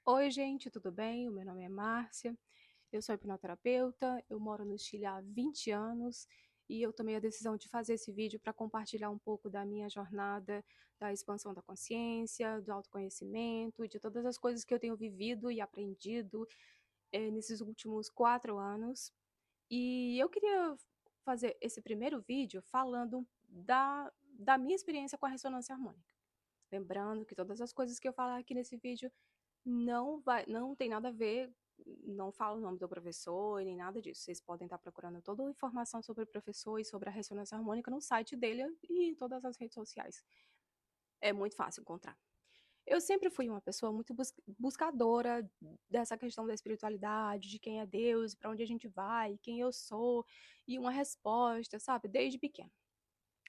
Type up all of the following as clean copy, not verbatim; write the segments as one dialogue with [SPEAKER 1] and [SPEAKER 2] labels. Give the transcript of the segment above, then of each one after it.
[SPEAKER 1] Oi, gente, tudo bem? O meu nome é Márcia, eu sou hipnoterapeuta, eu moro no Chile há 20 anos e eu tomei a decisão de fazer esse vídeo para compartilhar um pouco da minha jornada, da expansão da consciência, do autoconhecimento, de todas as coisas que eu tenho vivido e aprendido nesses últimos 4 anos. E eu queria fazer esse primeiro vídeo falando da minha experiência com a ressonância harmônica. Lembrando que todas as coisas que eu falar aqui nesse vídeo não tem nada a ver, não falo o nome do professor e nem nada disso. Vocês podem estar procurando toda a informação sobre o professor e sobre a ressonância harmônica no site dele e em todas as redes sociais. É muito fácil encontrar. Eu sempre fui uma pessoa muito buscadora dessa questão da espiritualidade, de quem é Deus, para onde a gente vai, quem eu sou, e uma resposta, sabe? Desde pequena.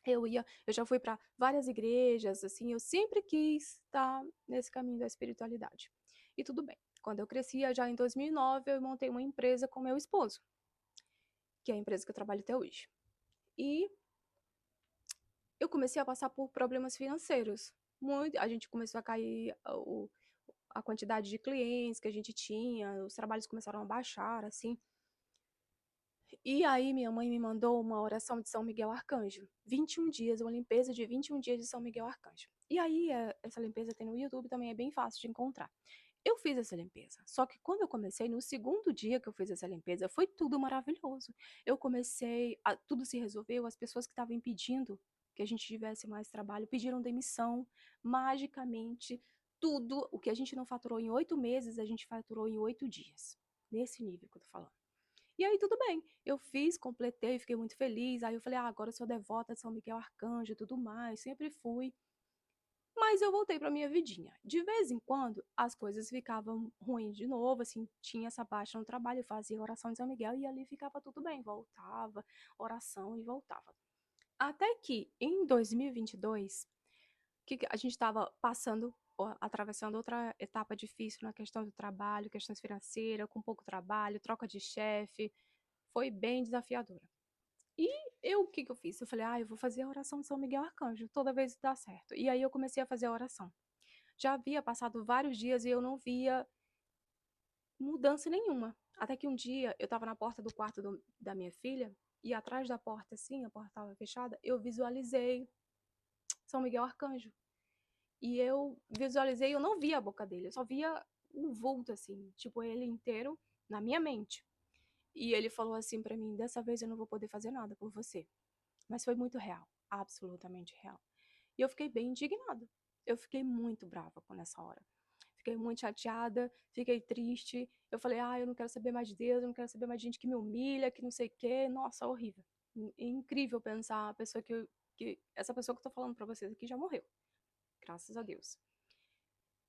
[SPEAKER 1] Eu já fui para várias igrejas, assim, eu sempre quis estar nesse caminho da espiritualidade. E tudo bem. Quando eu crescia, já em 2009, eu montei uma empresa com meu esposo, que é a empresa que eu trabalho até hoje. E eu comecei a passar por problemas financeiros. A gente começou a cair a quantidade de clientes que a gente tinha, os trabalhos começaram a baixar, assim. E aí minha mãe me mandou uma oração de São Miguel Arcanjo. 21 dias, uma limpeza de 21 dias de São Miguel Arcanjo. E aí essa limpeza tem no YouTube, também é bem fácil de encontrar. Eu fiz essa limpeza, só que quando eu comecei, no segundo dia que eu fiz essa limpeza, foi tudo maravilhoso. Eu comecei, tudo se resolveu, as pessoas que estavam impedindo que a gente tivesse mais trabalho pediram demissão, magicamente, tudo o que a gente não faturou em 8 meses, a gente faturou em 8 dias. Nesse nível que eu tô falando. E aí tudo bem, eu fiz, completei, fiquei muito feliz. Aí eu falei, agora eu sou devota de São Miguel Arcanjo e tudo mais, sempre fui. Mas eu voltei para minha vidinha. De vez em quando, as coisas ficavam ruins de novo, assim, tinha essa baixa no trabalho, eu fazia oração de São Miguel e ali ficava tudo bem, voltava, oração e voltava. Até que em 2022, que a gente estava passando, atravessando outra etapa difícil na questão do trabalho, questões financeiras, com pouco trabalho, troca de chefe, foi bem desafiadora. E o que eu fiz? Eu falei, eu vou fazer a oração de São Miguel Arcanjo, toda vez dá certo. E aí eu comecei a fazer a oração. Já havia passado vários dias e eu não via mudança nenhuma. Até que um dia eu estava na porta do quarto da minha filha e atrás da porta, assim, a porta estava fechada, eu visualizei São Miguel Arcanjo. E eu visualizei, eu não via a boca dele, eu só via um vulto, assim, tipo ele inteiro na minha mente. E ele falou assim pra mim: dessa vez eu não vou poder fazer nada por você. Mas foi muito real, absolutamente real. E eu fiquei bem indignada. Eu fiquei muito brava com essa hora. Fiquei muito chateada, fiquei triste. Eu falei, eu não quero saber mais de Deus, eu não quero saber mais de gente que me humilha, que não sei o quê. Nossa, horrível. É incrível pensar a pessoa que essa pessoa que eu tô falando pra vocês aqui já morreu. Graças a Deus.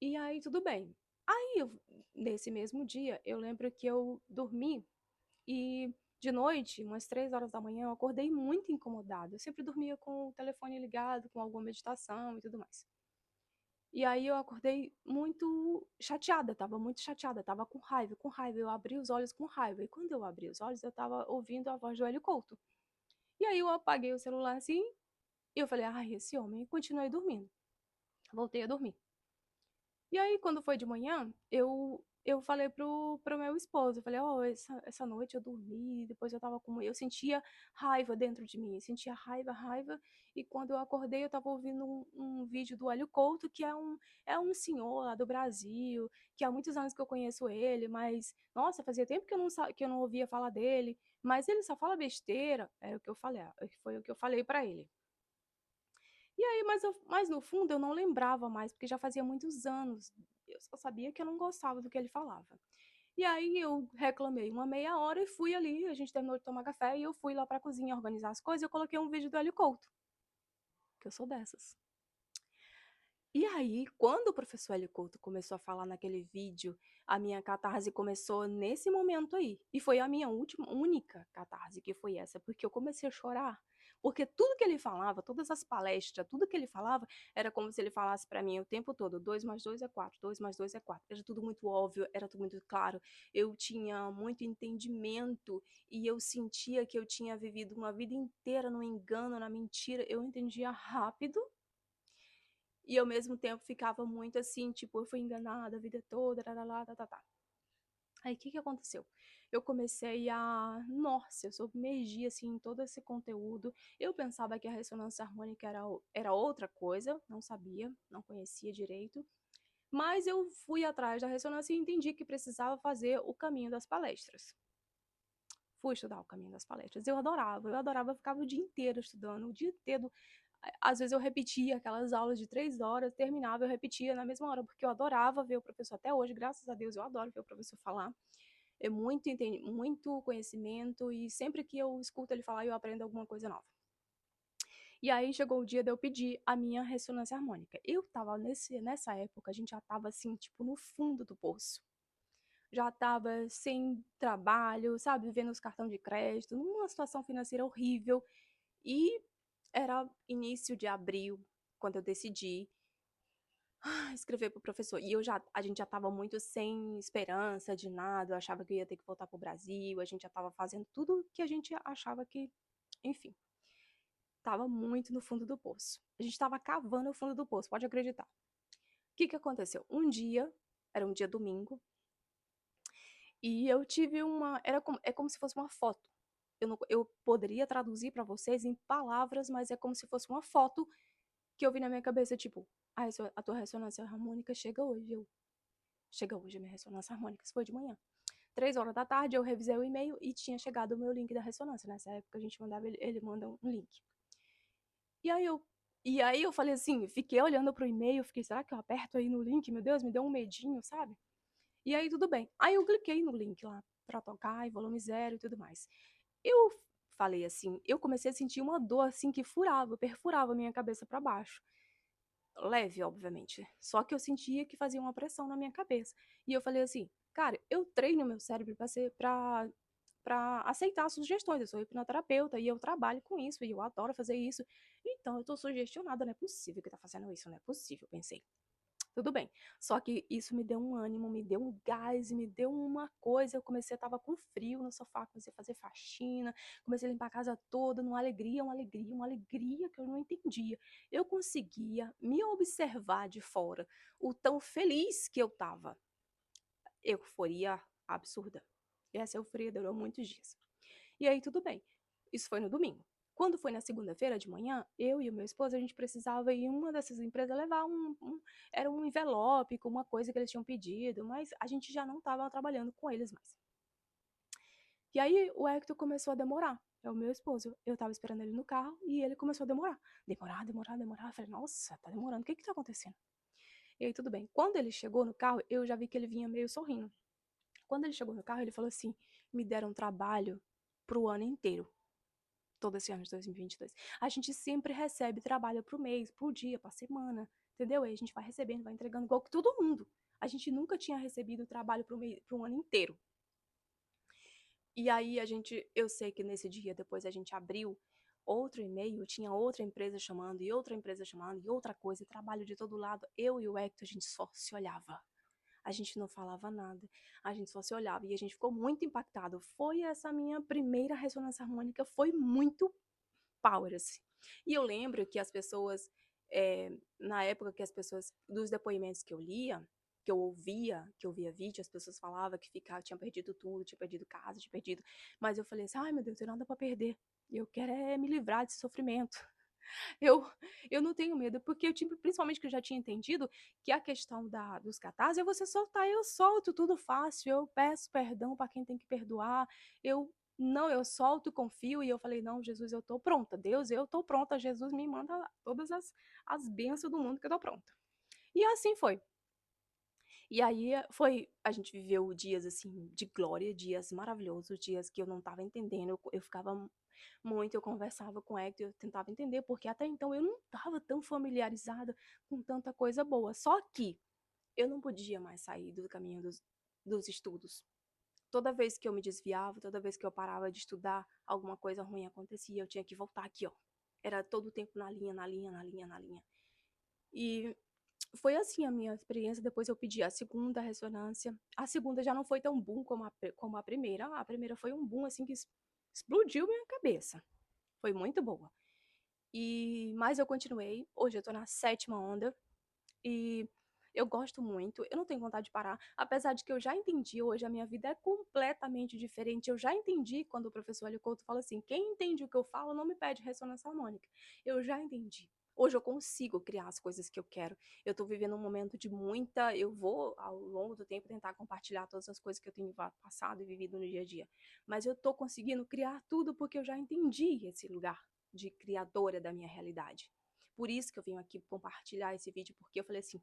[SPEAKER 1] E aí, tudo bem. Nesse mesmo dia, eu lembro que eu dormi e de noite, umas 3 horas da manhã, eu acordei muito incomodada. Eu sempre dormia com o telefone ligado, com alguma meditação e tudo mais. E aí eu acordei muito chateada, estava muito chateada, estava com raiva, com raiva. Eu abri os olhos com raiva. E quando eu abri os olhos, eu estava ouvindo a voz do Hélio Couto. E aí eu apaguei o celular assim, e eu falei, esse homem, e continuei dormindo. Voltei a dormir. E aí, quando foi de manhã, eu falei pro meu esposo, eu falei, essa noite eu dormi, depois eu sentia raiva dentro de mim, sentia raiva, raiva, e quando eu acordei, eu tava ouvindo um vídeo do Hélio Couto, que é um senhor lá do Brasil, que há muitos anos que eu conheço ele, mas, nossa, fazia tempo que eu não ouvia falar dele, mas ele só fala besteira, é o que eu falei, foi o que eu falei pra ele. E aí, mas no fundo eu não lembrava mais, porque já fazia muitos anos. Eu só sabia que eu não gostava do que ele falava. E aí eu reclamei uma meia hora e fui ali, a gente terminou de tomar café e eu fui lá pra cozinha organizar as coisas e eu coloquei um vídeo do Hélio Couto, que eu sou dessas. E aí, quando o professor Hélio Couto começou a falar naquele vídeo, a minha catarse começou nesse momento aí. E foi a minha única catarse que foi essa, porque eu comecei a chorar. Porque tudo que ele falava, todas as palestras, tudo que ele falava, era como se ele falasse para mim o tempo todo: 2 mais 2 é 4, 2 mais 2 é 4. Era tudo muito óbvio, era tudo muito claro. Eu tinha muito entendimento e eu sentia que eu tinha vivido uma vida inteira no engano, na mentira. Eu entendia rápido e ao mesmo tempo ficava muito assim, tipo, eu fui enganada a vida toda, tarará, tá, tá, tá. Aí o que que aconteceu? Eu comecei a, nossa, eu submergi assim em todo esse conteúdo. Eu pensava que a ressonância harmônica era outra coisa, não sabia, não conhecia direito. Mas eu fui atrás da ressonância e entendi que precisava fazer o caminho das palestras. Fui estudar o caminho das palestras. Eu adorava, eu ficava o dia inteiro estudando, o dia inteiro. Às vezes eu repetia aquelas aulas de 3 horas, terminava, eu repetia na mesma hora, porque eu adorava ver o professor. Até hoje, graças a Deus, eu adoro ver o professor falar. É muito conhecimento e sempre que eu escuto ele falar, eu aprendo alguma coisa nova. E aí chegou o dia de eu pedir a minha ressonância harmônica. Eu tava nessa época, a gente já tava assim, tipo, no fundo do poço. Já tava sem trabalho, sabe, vivendo os cartões de crédito, numa situação financeira horrível. E era início de abril, quando eu decidi escrever pro professor. E a gente já tava muito sem esperança de nada, eu achava que eu ia ter que voltar pro Brasil, a gente já tava fazendo tudo que a gente achava que, enfim, tava muito no fundo do poço. A gente tava cavando o fundo do poço, pode acreditar. O que que aconteceu? Um dia, era um dia domingo, e eu tive é como se fosse uma foto. Eu poderia traduzir para vocês em palavras, mas é como se fosse uma foto que eu vi na minha cabeça, tipo, a tua ressonância harmônica chega hoje. Chega hoje a minha ressonância harmônica, isso foi de manhã. 3 horas da tarde eu revisei o e-mail e tinha chegado o meu link da ressonância. Nessa época a gente mandava, ele manda um link. E aí eu, e aí eu falei assim, fiquei olhando pro e-mail, fiquei, será que eu aperto aí no link? Meu Deus, me deu um medinho, sabe? E aí tudo bem. Aí eu cliquei no link lá pra tocar, e volume zero e tudo mais. Eu falei assim, eu comecei a sentir uma dor assim que perfurava a minha cabeça para baixo. Leve, obviamente. Só que eu sentia que fazia uma pressão na minha cabeça. E eu falei assim, cara, eu treino meu cérebro para aceitar sugestões. Eu sou hipnoterapeuta e eu trabalho com isso e eu adoro fazer isso. Então eu tô sugestionada, não é possível que tá fazendo isso, não é possível, pensei. Tudo bem. Só que isso me deu um ânimo, me deu um gás, me deu uma coisa. Eu comecei, eu tava com frio no sofá, comecei a fazer faxina, comecei a limpar a casa toda, numa alegria, uma alegria que eu não entendia. Eu conseguia me observar de fora, o tão feliz que eu tava. Euforia absurda. E essa euforia durou muitos dias. E aí, tudo bem. Isso foi no domingo. Quando foi na segunda-feira de manhã, eu e o meu esposo, a gente precisava ir em uma dessas empresas levar era um envelope com uma coisa que eles tinham pedido, mas a gente já não estava trabalhando com eles mais. E aí o Hector começou a demorar. É o meu esposo. Eu estava esperando ele no carro e ele começou a demorar. Demorar. Eu falei, nossa, tá demorando. O que que tá acontecendo? E aí, tudo bem. Quando ele chegou no carro, eu já vi que ele vinha meio sorrindo. Quando ele chegou no carro, ele falou assim: me deram trabalho pro ano inteiro. Todo esse ano de 2022. A gente sempre recebe trabalho pro mês, pro dia, pra semana, entendeu? Aí a gente vai recebendo, vai entregando igual que todo mundo. A gente nunca tinha recebido trabalho pro ano inteiro. E aí eu sei que nesse dia depois a gente abriu outro e-mail, tinha outra empresa chamando, e outra empresa chamando, e outra coisa, e trabalho de todo lado. Eu e o Hector, a gente só se olhava. A gente não falava nada, a gente só se olhava e a gente ficou muito impactado. Foi essa minha primeira ressonância harmônica, foi muito power, assim. E eu lembro que as pessoas, na época que as pessoas, dos depoimentos que eu lia, que eu via vídeo, as pessoas falavam que tinha perdido tudo, tinha perdido casa, tinha perdido. Mas eu falei assim, ai meu Deus, eu não tenho nada pra perder. Eu quero é me livrar desse sofrimento. Eu, eu não tenho medo, porque eu tinha, principalmente que eu já tinha entendido que a questão dos catarses é você soltar, eu solto tudo fácil, eu peço perdão para quem tem que perdoar, eu não, eu solto, confio, e eu falei, não, Jesus, eu tô pronta, Deus, eu tô pronta, Jesus me manda todas as bênçãos do mundo que eu tô pronta. E assim foi. E aí a gente viveu dias assim de glória, dias maravilhosos, dias que eu não estava entendendo, eu ficava muito, eu conversava com o Hector, eu tentava entender, porque até então eu não estava tão familiarizada com tanta coisa boa. Só que eu não podia mais sair do caminho dos estudos. Toda vez que eu me desviava, toda vez que eu parava de estudar, alguma coisa ruim acontecia, eu tinha que voltar aqui, ó. Era todo o tempo na linha, na linha, na linha, na linha. E foi assim a minha experiência. Depois eu pedi a segunda ressonância. A segunda já não foi tão boom como a primeira. A primeira foi um boom assim que explodiu minha cabeça. Foi muito boa. Mas eu continuei. Hoje eu tô na sétima onda. e eu gosto muito, eu não tenho vontade de parar, apesar de que eu já entendi hoje, a minha vida é completamente diferente, eu já entendi quando o professor Hélio Couto fala assim: "Quem entende o que eu falo não me pede ressonância harmônica". Eu já entendi. Hoje eu consigo criar as coisas que eu quero. Eu estou vivendo um momento de muita eu vou, ao longo do tempo, tentar compartilhar todas as coisas que eu tenho passado e vivido no dia a dia, mas eu estou conseguindo criar tudo porque eu já entendi esse lugar de criadora da minha realidade. Por isso que eu venho aqui compartilhar esse vídeo, porque eu falei assim: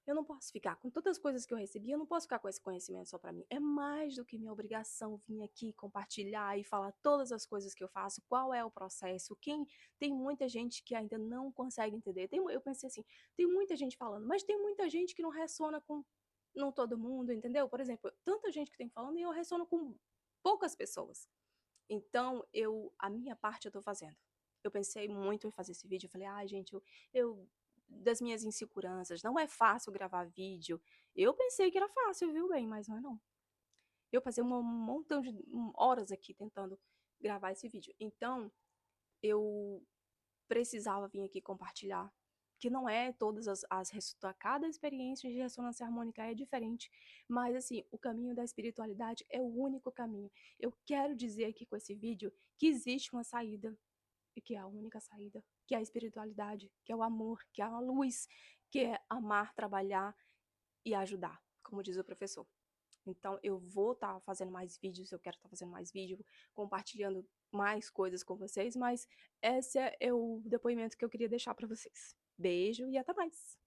[SPEAKER 1] eu não posso ficar com todas as coisas que eu recebi, eu não posso ficar com esse conhecimento só para mim. É mais do que minha obrigação vir aqui compartilhar e falar todas as coisas que eu faço, qual é o processo, quem tem muita gente que ainda não consegue entender. Eu pensei assim, tem muita gente falando, mas tem muita gente que não ressona com não todo mundo, entendeu? Por exemplo, tanta gente que tem falando e eu ressono com poucas pessoas. Então, a minha parte eu tô fazendo. Eu pensei muito em fazer esse vídeo, eu falei: "Ai, gente, eu das minhas inseguranças, não é fácil gravar vídeo". Eu pensei que era fácil, viu, bem, mas não é não. Eu passei um montão de horas aqui tentando gravar esse vídeo. Então, eu precisava vir aqui compartilhar, que não é todas cada experiência de ressonância harmônica é diferente, mas assim, o caminho da espiritualidade é o único caminho. Eu quero dizer aqui com esse vídeo que existe uma saída, e que é a única saída, que é a espiritualidade, que é o amor, que é a luz, que é amar, trabalhar e ajudar, como diz o professor. Então, eu vou estar fazendo mais vídeos, eu quero estar fazendo mais vídeo, compartilhando mais coisas com vocês, mas esse é o depoimento que eu queria deixar para vocês. Beijo e até mais!